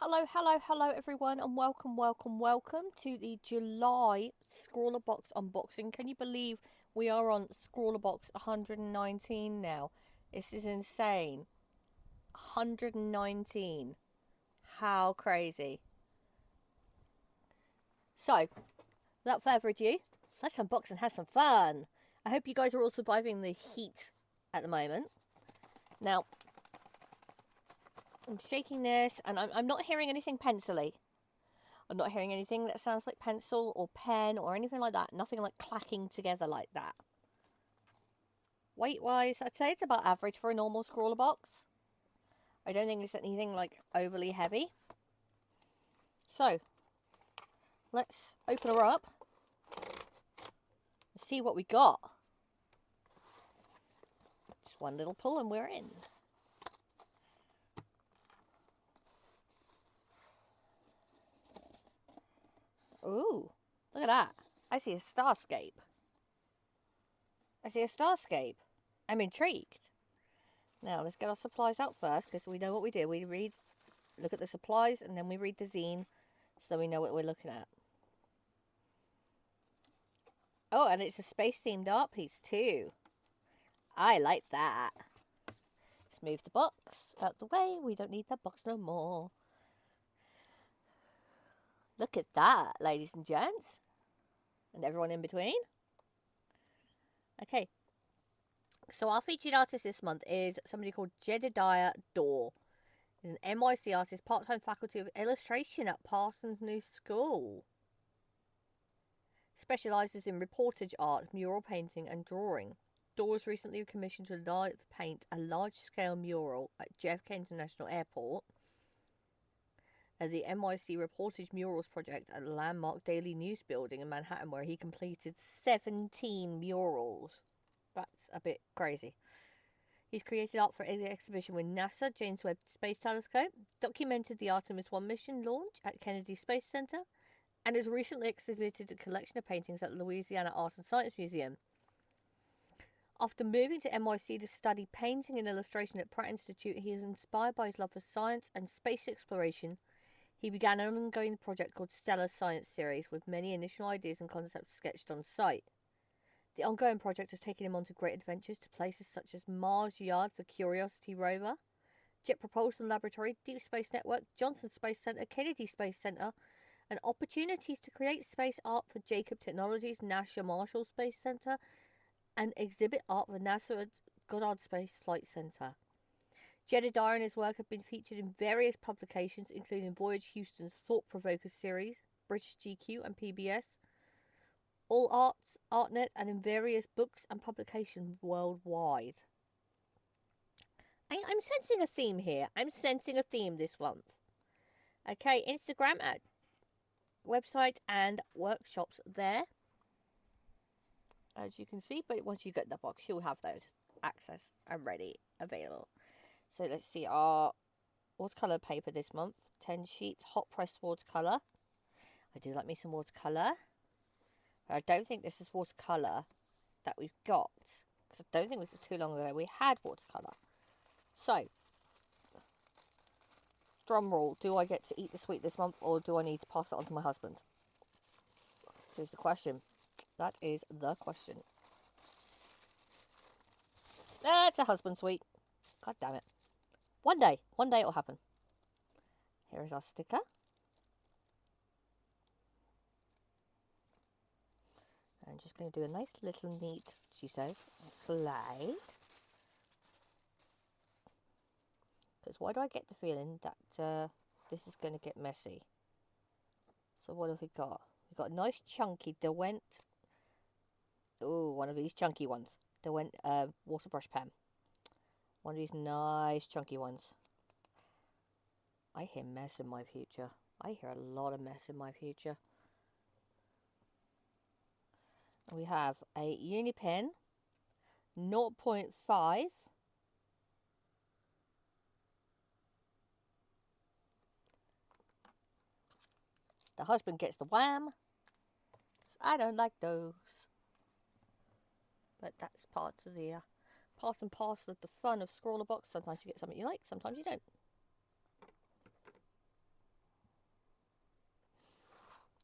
Hello everyone, and welcome to the July Scrawlrbox unboxing. Can you believe we are on Scrawlrbox 119 now? This is insane. 119. How crazy. So, without further ado, let's unbox and have some fun. I hope you guys are all surviving the heat at the moment. Now, I'm shaking this, and I'm not hearing anything pencil-y. I'm not hearing anything that sounds like pencil or pen or anything like that. Nothing like clacking together like that. Weight-wise, I'd say it's about average for a normal Scrawlrbox. I don't think it's anything like overly heavy. So, let's open her up and see what we got. Just one little pull and we're in. Ooh, look at that. I see a starscape. I'm intrigued. Now, let's get our supplies out first, because we know what we do. We look at the supplies, and then we read the zine, so we know what we're looking at. Oh, and it's a space-themed art piece, too. I like that. Let's move the box out the way. We don't need that box no more. Look at that, ladies and gents. And everyone in between. Okay. So our featured artist this month is somebody called Jedediah Dorr. He's an NYC artist, part-time faculty of illustration at Parsons New School. Specialises in reportage art, mural painting and drawing. Dorr was recently commissioned to live paint a large-scale mural at JFK International Airport at the NYC Reportage Murals Project at the landmark Daily News building in Manhattan, where he completed 17 murals. That's a bit crazy. He's created art for an exhibition with NASA James Webb Space Telescope, documented the Artemis 1 mission launch at Kennedy Space Center, and has recently exhibited a collection of paintings at the Louisiana Art and Science Museum. After moving to NYC to study painting and illustration at Pratt Institute, he is inspired by his love for science and space exploration. He began an ongoing project called Stellar Science Series, with many initial ideas and concepts sketched on site. The ongoing project has taken him on to great adventures to places such as Mars Yard for Curiosity rover, Jet Propulsion Laboratory, Deep Space Network, Johnson Space Center, Kennedy Space Center, and opportunities to create space art for Jacob Technologies, NASA Marshall Space Center, and exhibit art for NASA Goddard Space Flight Center. Jedediah and his work have been featured in various publications, including Voyage Houston's Thought Provoker series, British GQ and PBS, All Arts, ArtNet, and in various books and publications worldwide. I'm sensing a theme here. I'm sensing a theme this month. Okay, Instagram at website and workshops there, as you can see. But once you get the box, you'll have those access and ready, available. So let's see our watercolour paper this month. 10 sheets, hot pressed watercolour. I do like me some watercolour. I don't think this is watercolour that we've got, because I don't think it was too long ago we had watercolour. So, drum roll, do I get to eat the sweet this month, or do I need to pass it on to my husband? Here's the question. That is the question. That's a husband sweet. God damn it. One day it'll happen. Here is our sticker. I'm just going to do a nice little neat, she says, slide. Because why do I get the feeling that this is going to get messy? So what have we got? We've got a nice chunky Derwent. Ooh, one of these chunky ones. Derwent water brush pen. One of these nice chunky ones. I hear mess in my future. I hear a lot of mess in my future. We have a uni pen, 0.5. The husband gets the wham. I don't like those. But that's part of the part and parcel of the fun of Scrawlrbox. Sometimes you get something you like, sometimes you don't.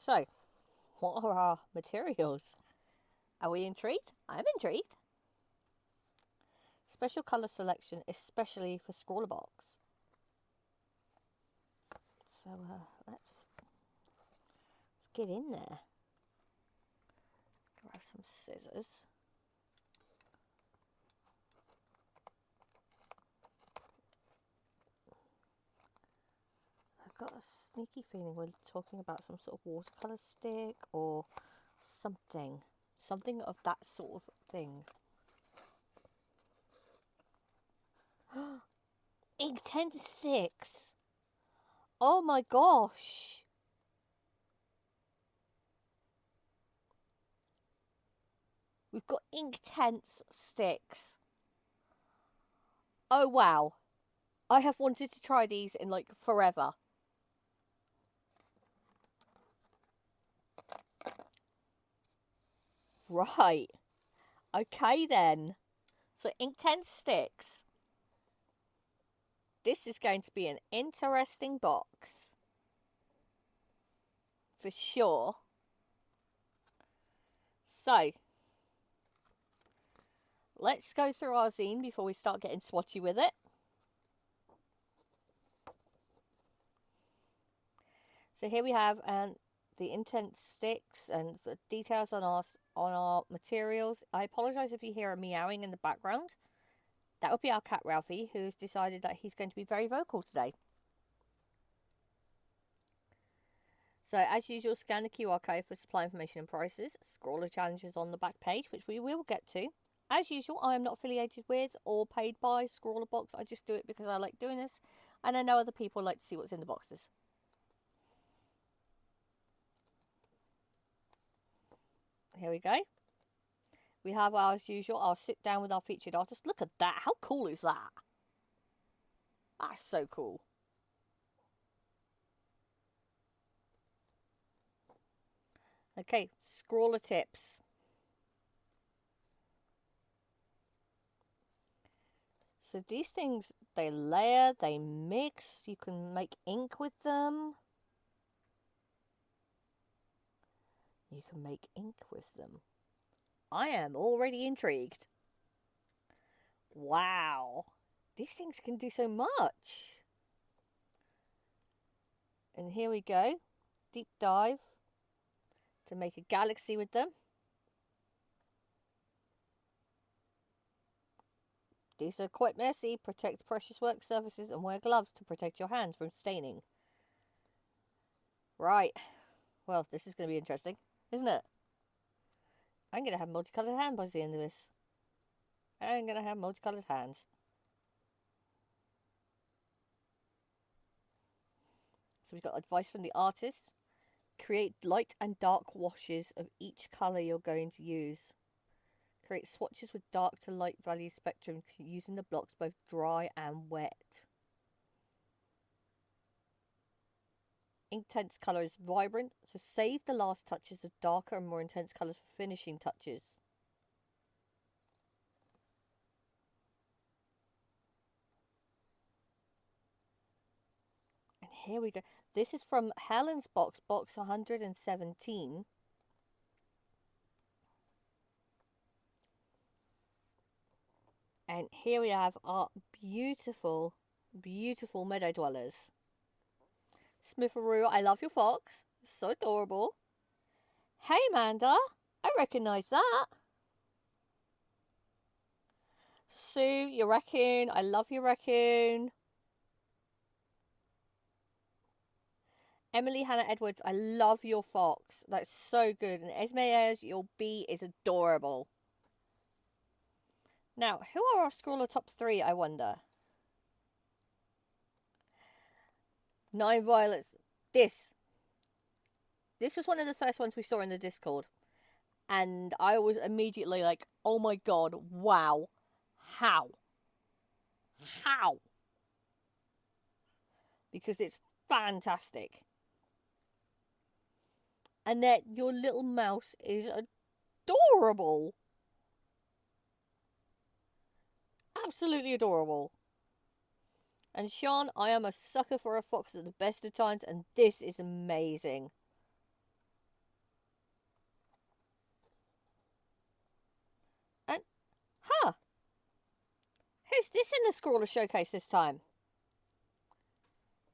So, what are our materials? Are we intrigued? I'm intrigued. Special colour selection, especially for Scrawlrbox. So let's get in there. Grab some scissors. I've got a sneaky feeling we're talking about some sort of watercolour stick or something. Something of that sort of thing. Inktense sticks! Oh my gosh! We've got Inktense sticks. Oh wow. I have wanted to try these in like forever. Right. Okay then. So Inktense sticks. This is going to be an interesting box. For sure. So, let's go through our zine before we start getting swatchy with it. So here we have the Inktense sticks and the details on our materials. I apologise if you hear a meowing in the background. That would be our cat Ralphie, who's decided that he's going to be very vocal today. So as usual, scan the QR code for supply information and prices. Scrawler challenges on the back page, which we will get to. As usual, I am not affiliated with or paid by Scrawlrbox. I just do it because I like doing this, and I know other people like to see what's in the boxes. Here we go. We have, as usual, our sit down with our featured artist. Look at that. How cool is that? That's so cool. Okay, scrawler tips. So these things, they layer, they mix. You can make ink with them. You can make ink with them. I am already intrigued. Wow. These things can do so much. And here we go. Deep dive to make a galaxy with them. These are quite messy. Protect precious work surfaces and wear gloves to protect your hands from staining. Right. Well, this is going to be interesting, isn't it? I'm going to have multicoloured hands by the end of this. I'm going to have multicoloured hands. So we've got advice from the artist. Create light and dark washes of each colour you're going to use. Create swatches with dark to light value spectrum using the blocks both dry and wet. Inktense colour is vibrant, so save the last touches of darker and more intense colours for finishing touches. And here we go. This is from Helen's box 117. And here we have our beautiful, beautiful meadow dwellers. Smitharoo, I love your fox. So adorable. Hey, Amanda. I recognise that. Sue, your raccoon. I love your raccoon. Emily Hannah Edwards, I love your fox. That's so good. And Esme Ayers, your bee is adorable. Now, who are our Scrawler top 3, I wonder? 9 Violets. This was one of the first ones we saw in the Discord. And I was immediately like, oh my god, wow. How? Because it's fantastic. And that your little mouse is adorable. Absolutely adorable. And Sean, I am a sucker for a fox at the best of times, and this is amazing. Who's this in the Scrawler Showcase this time?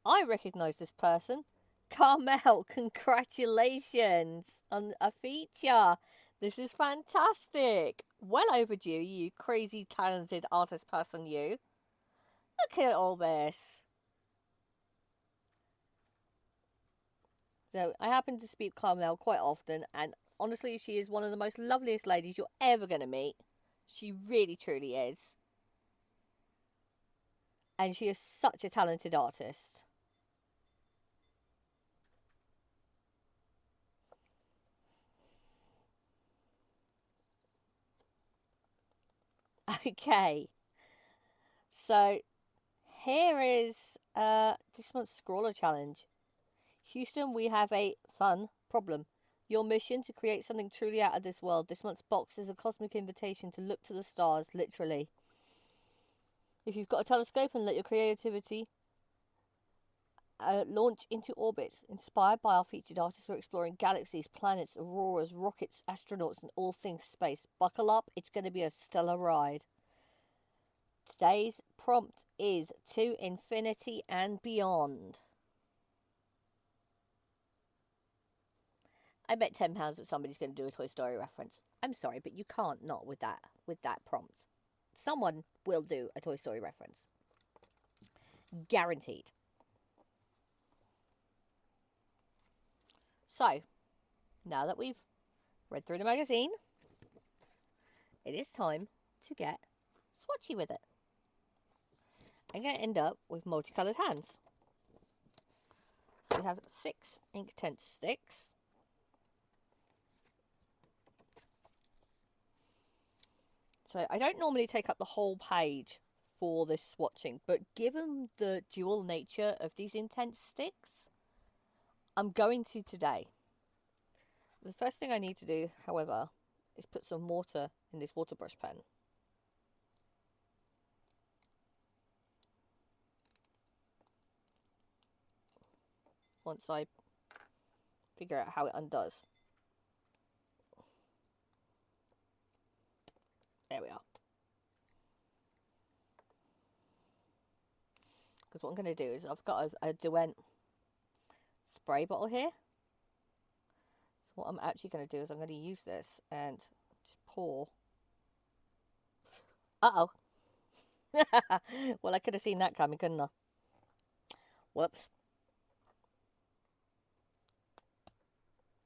I recognise this person. Carmel, congratulations on a feature. This is fantastic. Well overdue, you crazy talented artist person, you. Look at all this. So, I happen to speak Carmel quite often, and honestly, she is one of the most loveliest ladies you're ever going to meet. She really, truly is. And she is such a talented artist. Okay. So, here is this month's Scrawler Challenge. Houston, we have a fun problem. Your mission to create something truly out of this world. This month's box is a cosmic invitation to look to the stars, literally. If you've got a telescope and let your creativity launch into orbit. Inspired by our featured artists, we're exploring galaxies, planets, auroras, rockets, astronauts, and all things space. Buckle up, it's going to be a stellar ride. Today's prompt is to infinity and beyond. I bet £10 that somebody's going to do a Toy Story reference. I'm sorry, but you can't not with that prompt. Someone will do a Toy Story reference. Guaranteed. So, now that we've read through the magazine, it is time to get swatchy with it. I'm going to end up with multicoloured hands. So we have 6 Inktense sticks. So I don't normally take up the whole page for this swatching, but given the dual nature of these Inktense sticks, I'm going to today. The first thing I need to do, however, is put some water in this water brush pen. Once I figure out how it undoes. There we are. Because what I'm going to do is I've got a Duent spray bottle here. So what I'm actually going to do is I'm going to use this and just pour. Uh-oh. Well, I could have seen that coming, couldn't I? Whoops.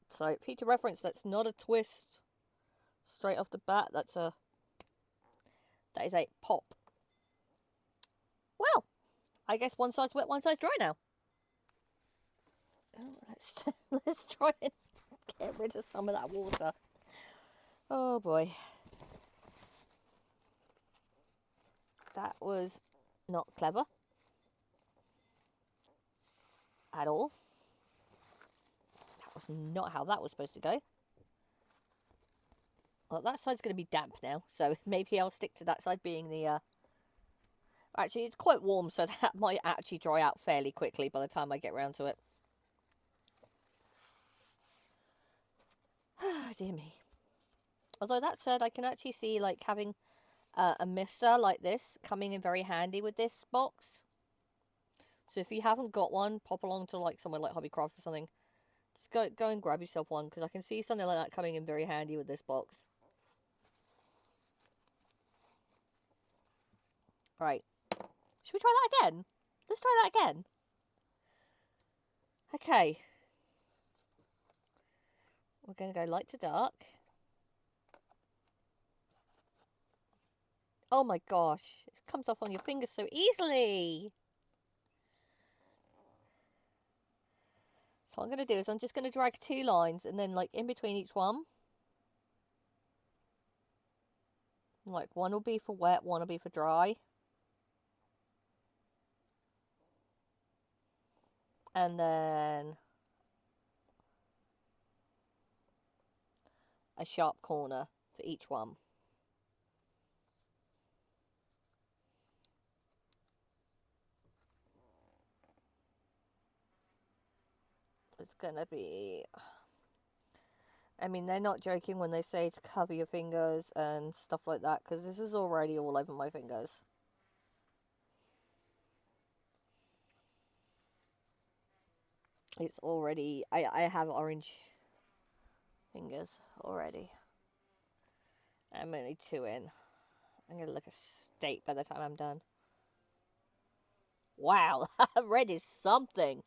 So, feature reference, that's not a twist straight off the bat. That is a pop. Well, I guess one side's wet, one side's dry now. Oh, let's try and get rid of some of that water. Oh boy. That was not clever. At all. That was not how that was supposed to go. Well, that side's going to be damp now, so maybe I'll stick to that side being the... Actually, it's quite warm, so that might actually dry out fairly quickly by the time I get round to it. Dear me. Although that said, I can actually see like having a mister like this coming in very handy with this box. So if you haven't got one, pop along to like somewhere like Hobbycraft or something. Just go and grab yourself one, because I can see something like that coming in very handy with this box. Right. Should we try that again? Let's try that again. Okay. We're going to go light to dark. Oh my gosh. It comes off on your fingers so easily. So what I'm going to do is I'm just going to drag 2 lines and then like in between each one. Like one will be for wet, one will be for dry. And then a sharp corner for each one. It's gonna be... I mean, they're not joking when they say to cover your fingers and stuff like that, because this is already all over my fingers. It's already, I have orange fingers already. I'm only 2 in. I'm gonna look a state by the time I'm done. Wow, red is something.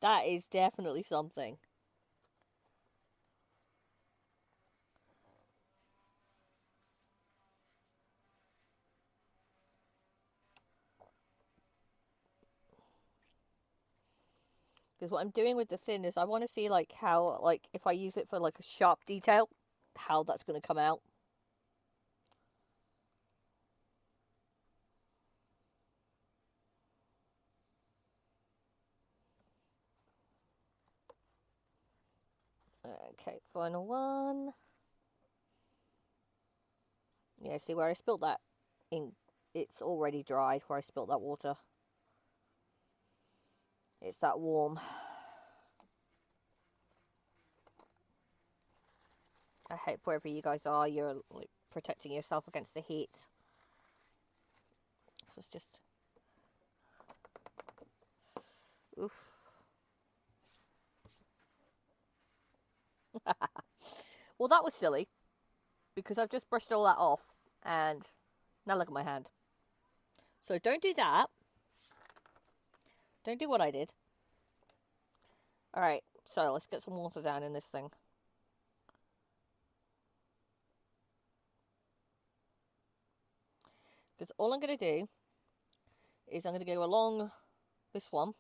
That is definitely something. Because what I'm doing with the thin is I want to see like how, like if I use it for like a sharp detail, how that's going to come out. Okay, final one. Yeah, see where I spilt that ink? It's already dried where I spilt that water. It's that warm. I hope wherever you guys are, you're like protecting yourself against the heat. It's just, oof. Well, that was silly because I've just brushed all that off, and now look at my hand. So don't do that. Don't do what I did. All right, so let's get some water down in this thing. Because all I'm going to do is I'm going to go along this one.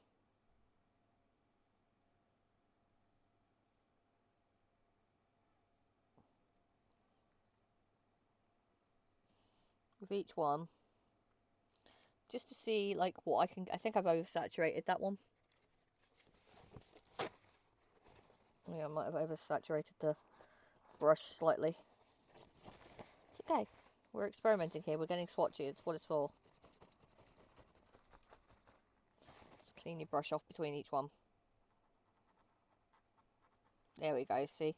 With each one. Just to see like what I can... I think I've oversaturated that one. Yeah, I might have oversaturated the brush slightly. It's okay. We're experimenting here. We're getting swatchy. It's what it's for. Just clean your brush off between each one. There we go, see?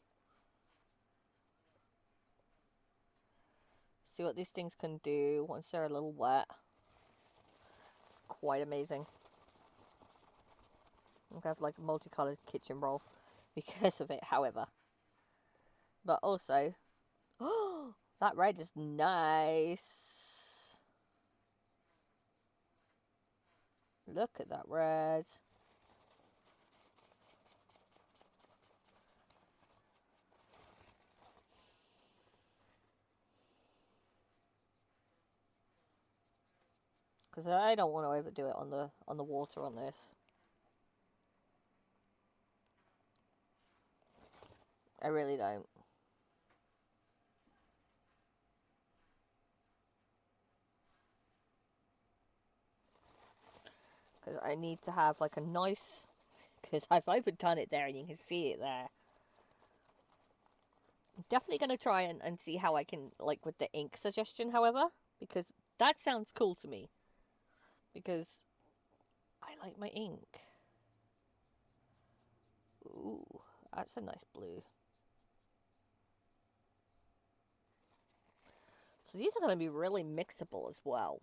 See what these things can do once they're a little wet. It's quite amazing. I'm gonna have like a multicolored kitchen roll because of it, however. But also, oh, that red is nice. Look at that red. Because I don't want to overdo it on the water on this. I really don't. Because I need to have like a nice... Because I've overdone it there and you can see it there. I'm definitely going to try and see how I can, like with the ink suggestion, however. Because that sounds cool to me. Because I like my ink. Ooh, that's a nice blue. So these are going to be really mixable as well.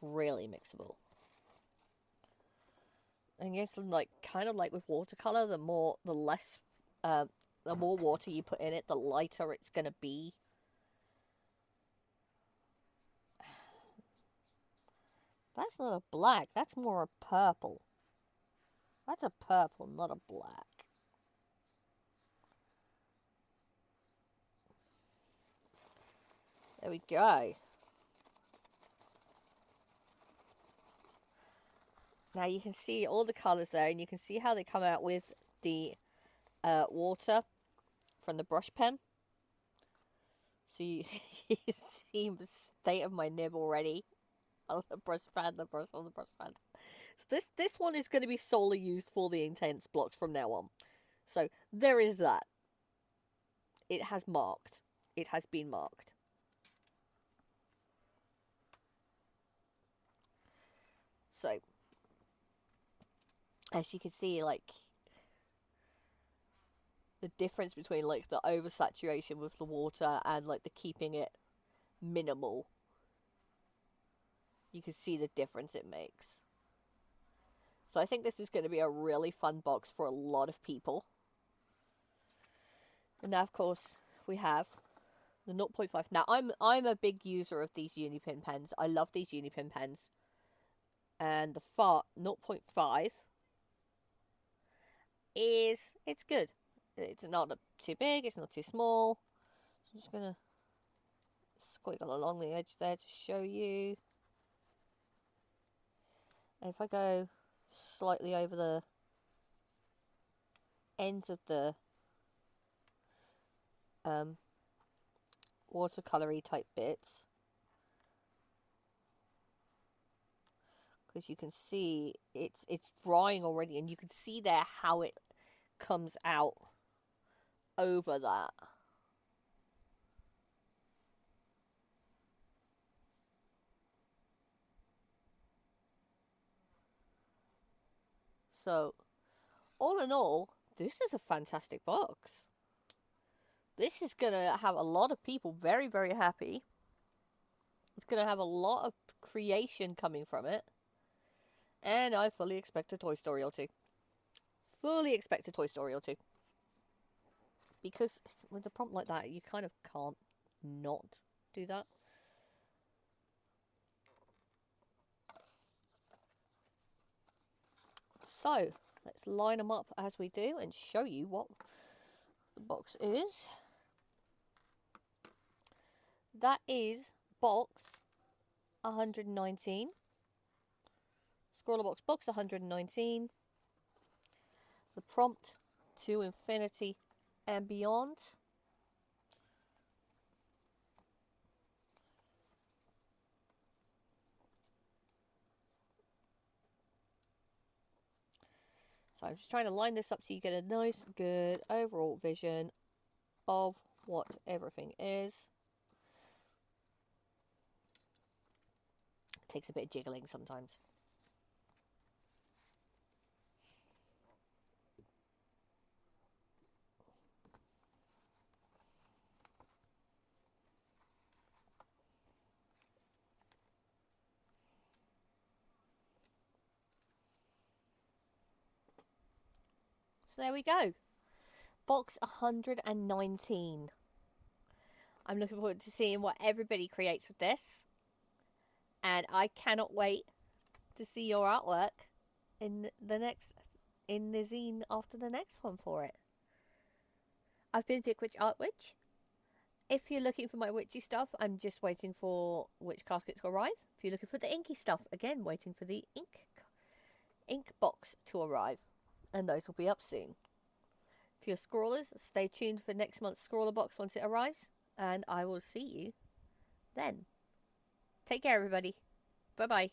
Really mixable. And yes, like kind of like with watercolor, the more water you put in it, the lighter it's going to be. That's not a black. That's more a purple. That's a purple, not a black. There we go. Now you can see all the colours there, and you can see how they come out with the water from the brush pen. So you, you see the state of my nib already. On the brush pad, the brush on the brush pad. So this one is going to be solely used for the intense blocks from now on. So there is that. It has marked. It has been marked. So, as you can see, like, the difference between, like, the oversaturation with the water and, like, the keeping it minimal. You can see the difference it makes. So I think this is going to be a really fun box for a lot of people. And now, of course, we have the 0.5. Now, I'm a big user of these Unipin pens. I love these Unipin pens. And the 0.5 it's good. It's not too big, it's not too small. So I'm just going to squiggle along the edge there to show you. And if I go slightly over the ends of the watercolory type bits, because you can see it's drying already, and you can see there how it comes out over that. So, all in all, this is a fantastic box. This is going to have a lot of people very, very happy. It's going to have a lot of creation coming from it. And I fully expect a Toy Story or two. Fully expect a Toy Story or two. Because with a prompt like that, you kind of can't not do that. So, let's line them up as we do and show you what the box is. That is box 119. Scrawlrbox box 119. The prompt to infinity and beyond. So I'm just trying to line this up so you get a nice, good overall vision of what everything is. It takes a bit of jiggling sometimes. So there we go. Box 119. I'm looking forward to seeing what everybody creates with this. And I cannot wait to see your artwork in the zine after the next one for it. I've been Vic Witch Art Witch. If you're looking for my witchy stuff, I'm just waiting for Witch Casket to arrive. If you're looking for the inky stuff, again, waiting for the ink box to arrive. And those will be up soon. For your scrawlers, stay tuned for next month's Scrawlrbox once it arrives. And I will see you then. Take care, everybody. Bye-bye.